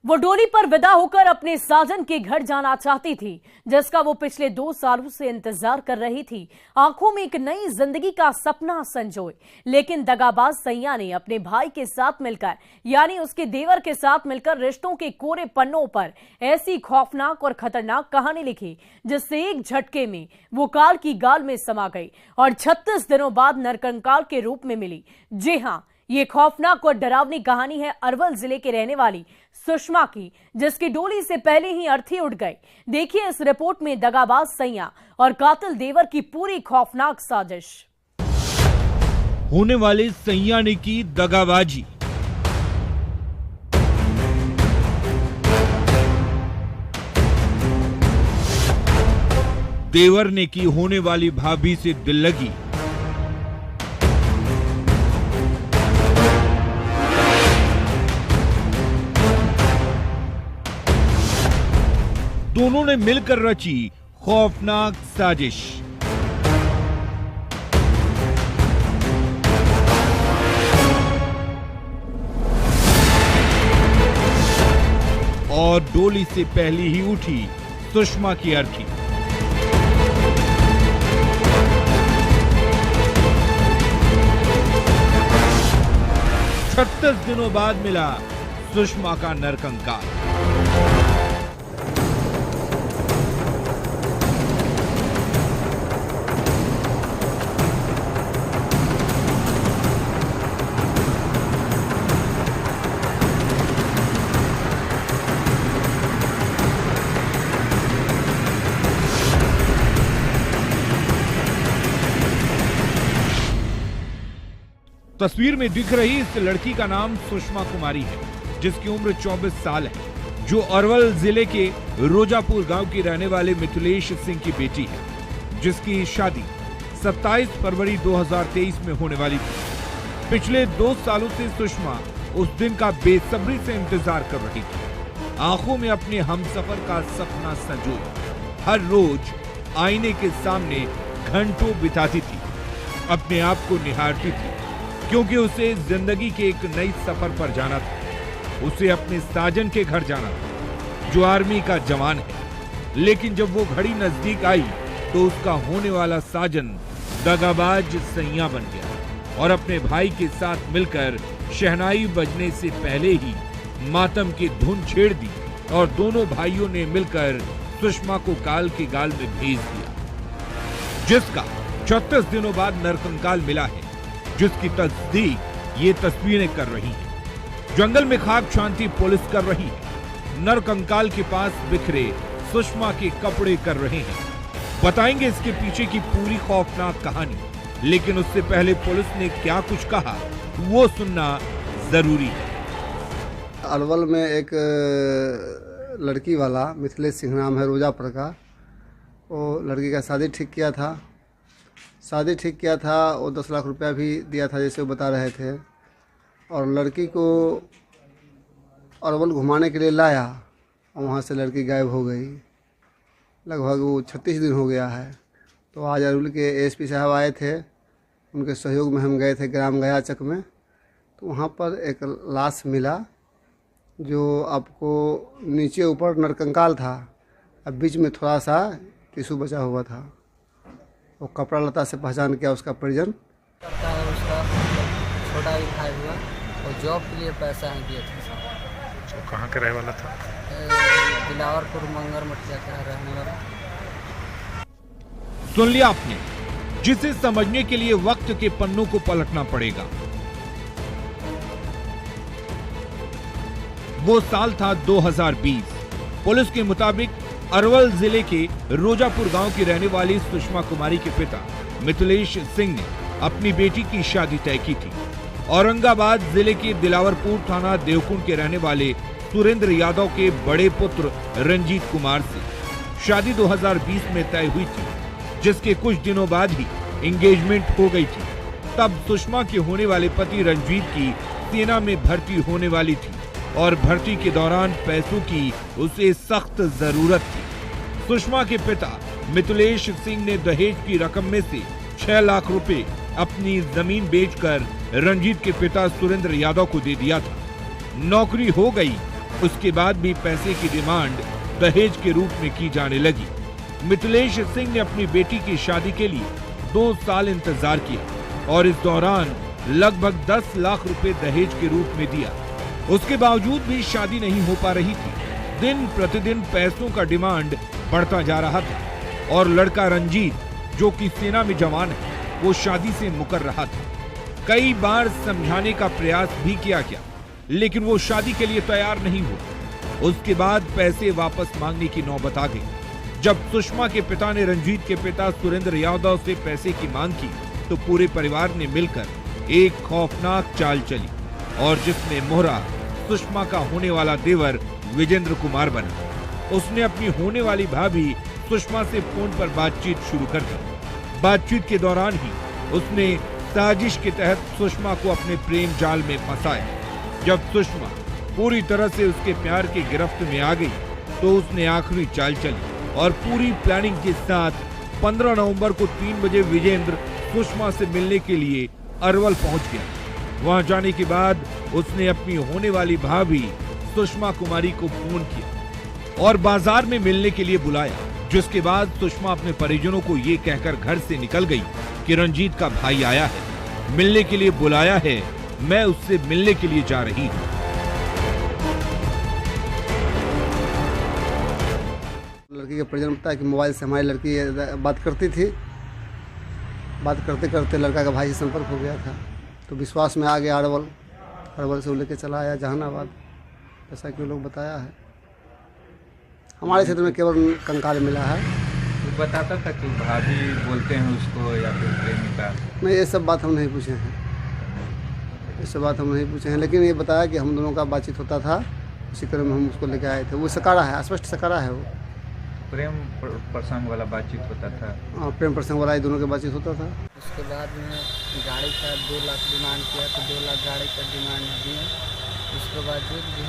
वो डोली पर विदा होकर अपने साजन के घर जाना चाहती थी, जिसका वो पिछले 2 सालों से इंतजार कर रही थी। आंखों में एक नई जिंदगी का सपना संजोए, लेकिन दगाबाज सैया ने अपने भाई के साथ मिलकर, यानी उसके देवर के साथ मिलकर रिश्तों के कोरे पन्नों पर ऐसी खौफनाक और खतरनाक कहानी लिखी, जिससे एक झटके में वो काल की गाल में समा गई और 36 दिनों बाद नरकंकाल के रूप में मिली। जी हां, ये खौफनाक और डरावनी कहानी है अरवल जिले के रहने वाली सुषमा की, जिसकी डोली से पहले ही अर्थी उठ गई। देखिए इस रिपोर्ट में दगाबाज सैया और कातिल देवर की पूरी खौफनाक साजिश। होने वाले सैया ने की दगाबाजी। देवर ने की होने वाली भाभी से दिल लगी। दोनों ने मिलकर रची खौफनाक साजिश। और डोली से पहले ही उठी सुषमा की अर्थी। छत्तीस दिनों बाद मिला सुषमा का नरकंकाल। तस्वीर में दिख रही इस लड़की का नाम सुषमा कुमारी है, जिसकी उम्र 24 साल है, जो अरवल जिले के रोजापुर गांव की रहने वाले मिथिलेश सिंह की बेटी है, जिसकी शादी 27 फरवरी 2023 में होने वाली थी। पिछले 2 सालों से सुषमा उस दिन का बेसब्री से इंतजार कर रही थी। आंखों में अपने हमसफर का सपना संजोए हर रोज आईने के सामने घंटों बिताती थी, अपने आप को निहारती थी, क्योंकि उसे जिंदगी के एक नई सफर पर जाना था। उसे अपने साजन के घर जाना था, जो आर्मी का जवान है। लेकिन जब वो घड़ी नजदीक आई तो उसका होने वाला साजन दगाबाज सैया बन गया और अपने भाई के साथ मिलकर शहनाई बजने से पहले ही मातम की धुन छेड़ दी और दोनों भाइयों ने मिलकर सुषमा को काल की गाल में भेज दिया, जिसका 36 दिनों बाद नरकंकाल मिला है, जिसकी तस्दीक ये तस्वीरें कर रही हैं। जंगल में खाक शांति पुलिस कर रही है। नरकंकाल के पास बिखरे सुषमा के कपड़े कर रहे हैं। बताएंगे इसके पीछे की पूरी खौफनाक कहानी, लेकिन उससे पहले पुलिस ने क्या कुछ कहा वो सुनना जरूरी है। अरवल में एक लड़की वाला मिथिलेश सिंह नाम है, रोजापुर का, वो लड़की का शादी ठीक किया था। वो 10 लाख रुपया भी दिया था, जैसे वो बता रहे थे। और लड़की को अरवल घुमाने के लिए लाया और वहाँ से लड़की गायब हो गई। लगभग वो 36 दिन हो गया है। तो आज अरवल के एसपी साहब आए थे, उनके सहयोग में हम गए थे ग्राम गयाचक में। तो वहाँ पर एक लाश मिला, जो आपको नीचे ऊपर नरकंकाल था, अब बीच में थोड़ा सा टिश्यू बचा हुआ था। वो कपड़ा लता से पहचान किया उसका परिजन। करता है उसका छोटा भी भाई हुआ और जॉब के लिए पैसा है दिए थे। तो कहाँ का रहने वाला था? दिलावरपुर मंगर मटिया का रहने वाला। सुन लिया आपने, जिसे समझने के लिए वक्त के पन्नों को पलटना पड़ेगा। वो साल था 2020। पुलिस के मुताबिक अरवल जिले के रोजापुर गांव की रहने वाली सुषमा कुमारी के पिता मिथिलेश सिंह ने अपनी बेटी की शादी तय की थी औरंगाबाद जिले के दिलावरपुर थाना देवकुंड के रहने वाले सुरेंद्र यादव के बड़े पुत्र रंजीत कुमार से। शादी 2020 में तय हुई थी, जिसके कुछ दिनों बाद ही एंगेजमेंट हो गई थी। तब सुषमा के होने वाले पति रंजीत की सेना में भर्ती होने वाली थी और भर्ती के दौरान पैसों की उसे सख्त जरूरत थी। सुषमा के पिता मिथिलेश सिंह ने दहेज की रकम में से 6 लाख रुपए अपनी जमीन बेचकर रंजीत के पिता सुरेंद्र यादव को दे दिया था। नौकरी हो गई उसके बाद भी पैसे की डिमांड दहेज के रूप में की जाने लगी। मिथिलेश सिंह ने अपनी बेटी की शादी के लिए 2 साल इंतजार किया और इस दौरान लगभग 10 लाख रुपए दहेज के रूप में दिया। उसके बावजूद भी शादी नहीं हो पा रही थी। दिन प्रतिदिन पैसों का डिमांड बढ़ता जा रहा था और लड़का रंजीत, जो कि सेना में जवान है, वो शादी से मुकर रहा था। कई बार समझाने का प्रयास भी किया गया, लेकिन वो शादी के लिए तैयार नहीं हुआ। उसके बाद पैसे वापस मांगने की नौबत आ गई। जब सुषमा के पिता ने रंजीत के पिता सुरेंद्र यादव से पैसे की मांग की, तो पूरे परिवार ने मिलकर एक खौफनाक चाल चली और जिसमें मोहरा सुषमा का होने वाला देवर विजेंद्र कुमार बना। उसने अपनी होने वाली भाभी सुषमा से फोन पर बातचीत शुरू कर दी। बातचीत के दौरान ही उसने साजिश के तहत सुषमा को अपने प्रेम जाल में फंसाया। जब सुषमा पूरी तरह से उसके प्यार की गिरफ्त में आ गई, तो उसने आखिरी चाल चली और पूरी प्लानिंग के साथ 15 नवंबर को 3 बजे विजेंद्र सुषमा से मिलने के लिए अरवल पहुंच गया। वहां जाने के बाद उसने अपनी होने वाली भाभी सुषमा कुमारी को फोन किया और बाजार में मिलने के लिए बुलाया, जिसके बाद सुषमा अपने परिजनों को ये कहकर घर से निकल गई कि रंजीत का भाई आया है, मिलने के लिए बुलाया है, मैं उससे मिलने के लिए जा रही हूँ। लड़की के परिजन बताया कि मोबाइल से हमारी लड़की बात करती थी। बात करते करते लड़का का भाई से संपर्क हो गया था, तो विश्वास में आ गया अरवल से वो लेके चला आया जहानाबाद, जैसा कि वो लोग बताया है। हमारे क्षेत्र में केवल कंकाल मिला है। वो बताता था कि भाभी बोलते हैं उसको या फिर प्रेमिका। नहीं, ये सब बात हम नहीं पूछे हैं, ये सब बात हम नहीं पूछे हैं, लेकिन ये बताया कि हम दोनों का बातचीत होता था, उसी क्रम में हम उसको लेके आए थे। वो सकारा है, स्पष्ट सकारा है। वो प्रेम प्रसंग वाला बातचीत होता था। हाँ, प्रेम प्रसंग वाला दोनों के बातचीत होता था। उसके बाद में गाड़ी का 2 लाख डिमांड किया, तो 2 लाख गाड़ी का डिमांड दिए। उसके बावजूद भी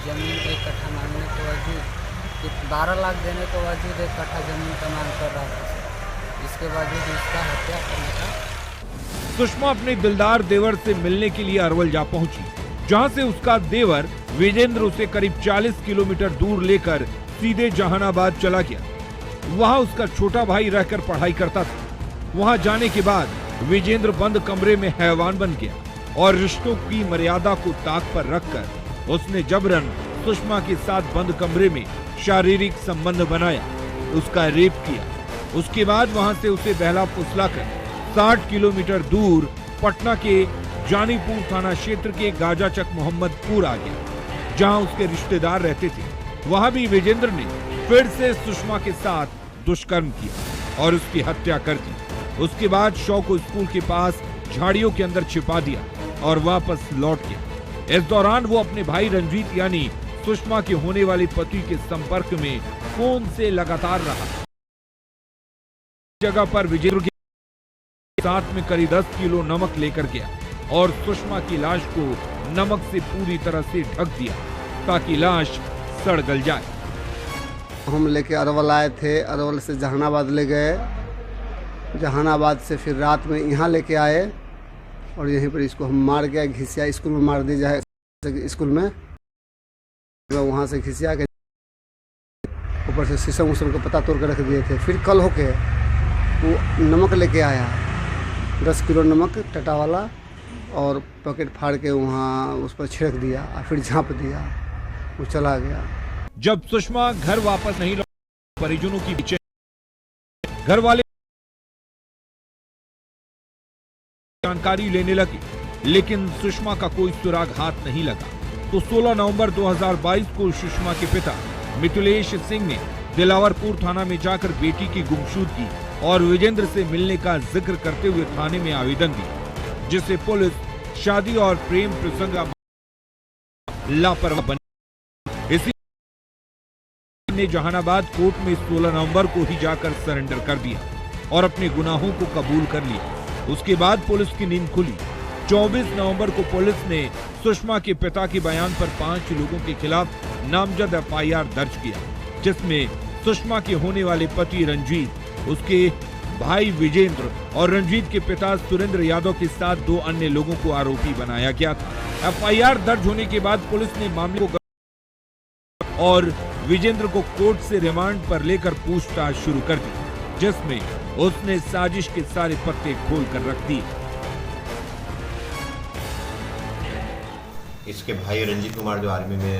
ज़मीन 1 कट्ठा मांगने के बावजूद, 12 लाख देने के बावजूद 1 कट्ठा ज़मीन का मांग कर रहा था। इसके बावजूद उसका हत्या करने का। सुषमा अपने दिलदार देवर से मिलने के लिए अरवल जा पहुंची, जहां से उसका देवर विजेंद्र उसे करीब 40 किलोमीटर दूर लेकर सीधे जहानाबाद चला गया। वहां उसका छोटा भाई रहकर पढ़ाई करता था। वहां जाने के बाद विजेंद्र बंद कमरे में हैवान बन गया और रिश्तों की मर्यादा को ताक पर रखकर उसने जबरन सुषमा के साथ बंद कमरे में शारीरिक संबंध बनाया, उसका रेप किया। उसके बाद वहां से उसे बहला फुसलाकर 60 किलोमीटर दूर पटना के जानीपुर थाना क्षेत्र के गाजाचक मोहम्मदपुर आ गया, जहां उसके रिश्तेदार रहते थे। वहां भी विजेंद्र ने फिर से सुषमा के साथ दुष्कर्म किया और उसकी हत्या कर दी। उसके बाद शव को स्कूल के पास झाड़ियों के अंदर छिपा दिया और वापस लौट गया। इस दौरान वो अपने भाई रंजीत यानी सुषमा के होने वाले पति के संपर्क में फोन से लगातार रहा। जगह पर विजेंद्र के साथ में करीब 10 किलो नमक लेकर गया और सुषमा की लाश को नमक से पूरी तरह से ढक दिया ताकि लाश सड़ गल जाए। हम लेके अरवल आए थे, अरवल से जहानाबाद ले गए, जहानाबाद से फिर रात में यहाँ लेके आए और यहीं पर इसको हम मार गया, घिसिया स्कूल में मार दी जाए। स्कूल में वहाँ से घिसिया के ऊपर से शीशम उशम को पता तोड़ कर रख दिए थे। फिर कल होके वो नमक लेके आया, 10 किलो नमक टटा वाला, और पैकेट फाड़ के वहाँ उस पर छिड़क दिया और फिर झाँप दिया, वो चला गया। जब सुषमा घर वापस नहीं लौटी, परिजनों की बेचैनी, घर वाले जानकारी लेने लगे, लेकिन सुषमा का कोई सुराग हाथ नहीं लगा। तो 16 नवंबर 2022 को सुषमा के पिता मिथिलेश सिंह ने दिलावरपुर थाना में जाकर बेटी की गुमशुदगी और विजेंद्र से मिलने का जिक्र करते हुए थाने में आवेदन दिया, जिसे पुलिस शादी और प्रेम प्रसंग लापरवाह बनी। इसी ने जहानाबाद कोर्ट में 16 नवंबर को ही जाकर सरेंडर कर दिया और अपने गुनाहों को कबूल कर लिया। उसके बाद पुलिस की नींद खुली। 24 नवंबर को पुलिस ने सुषमा के पिता के बयान पर 5 लोगों के खिलाफ नामजद एफआईआर दर्ज किया, जिसमें सुषमा के होने वाले पति रंजीत, उसके भाई विजेंद्र और रंजीत के पिता सुरेंद्र यादव के साथ 2 अन्य लोगों को आरोपी बनाया गया था। एफआईआर दर्ज होने के बाद पुलिस ने मामले को और विजेंद्र को कोर्ट से रिमांड पर लेकर पूछताछ शुरू कर दी, जिसमें उसने साजिश के सारे पत्ते खोल कर रख दिए। इसके भाई रंजीत कुमार जो आर्मी में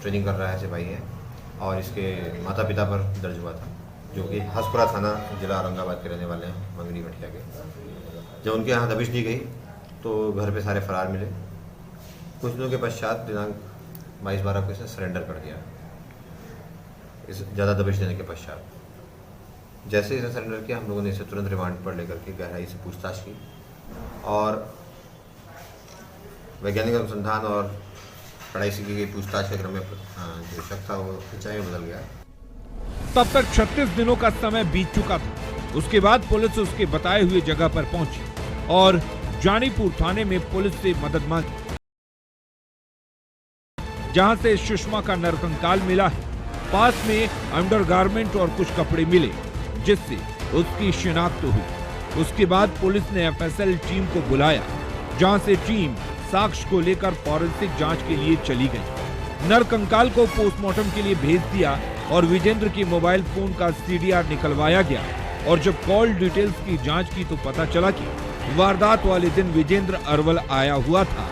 ट्रेनिंग कर रहा है सिपाही है, और इसके माता पिता पर दर्ज हुआ था, जो कि हसपुरा थाना जिला औरंगाबाद के रहने वाले हैं, मंगनी भटिया के। जब उनके यहाँ दबिश दी गई तो घर पे सारे फरार मिले। कुछ दिनों के पश्चात दिनांक 22-12 को इसे सरेंडर कर दिया, इस ज़्यादा दबिश देने के पश्चात। जैसे इसे सरेंडर किया, हम लोगों ने इसे तुरंत रिमांड पर लेकर के गहराई से पूछताछ की और वैज्ञानिक अनुसंधान और पढ़ाई से की गई पूछताछ के क्रम में जो शक था वो सच्चाई में बदल गया। तब तक 36 दिनों का समय बीत चुका था। उसके बाद पुलिस उसके बताए हुए जगह पर पहुंची और जानीपुर थाने में पुलिस से मदद मांगी, जहां से सुषमा का नरकंकाल मिला है। पास में अंडरगारमेंट और कुछ कपड़े मिले, जिससे उसकी शिनाख्त हुई। उसके बाद पुलिस ने एफएसएल टीम को बुलाया, जहां से टीम साक्ष्य को लेकर फॉरेंसिक जांच के लिए चली गई। नरकंकाल को पोस्टमार्टम के लिए भेज दिया और विजेंद्र के मोबाइल फोन का सीडीआर निकलवाया गया। और जब कॉल डिटेल्स की जांच की तो पता चला कि वारदात वाले दिन विजेंद्र अरवल आया हुआ था।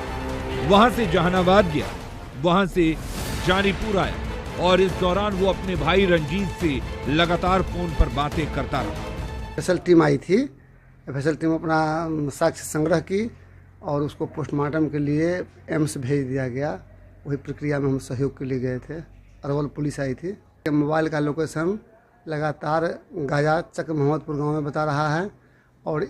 वहां से जहानाबाद गया, वहां से जानीपुर आया और इस दौरान वो अपने भाई रंजीत से लगातार फोन पर बातें करता रहा। एफएसएल टीम आई थी। एफएसएल टीम अपना साक्ष्य संग्रह की और उसको पोस्टमार्टम के लिए एम्स भेज दिया गया। वही प्रक्रिया में हम सहयोग के लिए गए थे। अरवल पुलिस आई थी। मोबाइल का लोकेशन लगातार गाजा चक मोहम्मदपुर गांव में बता रहा है और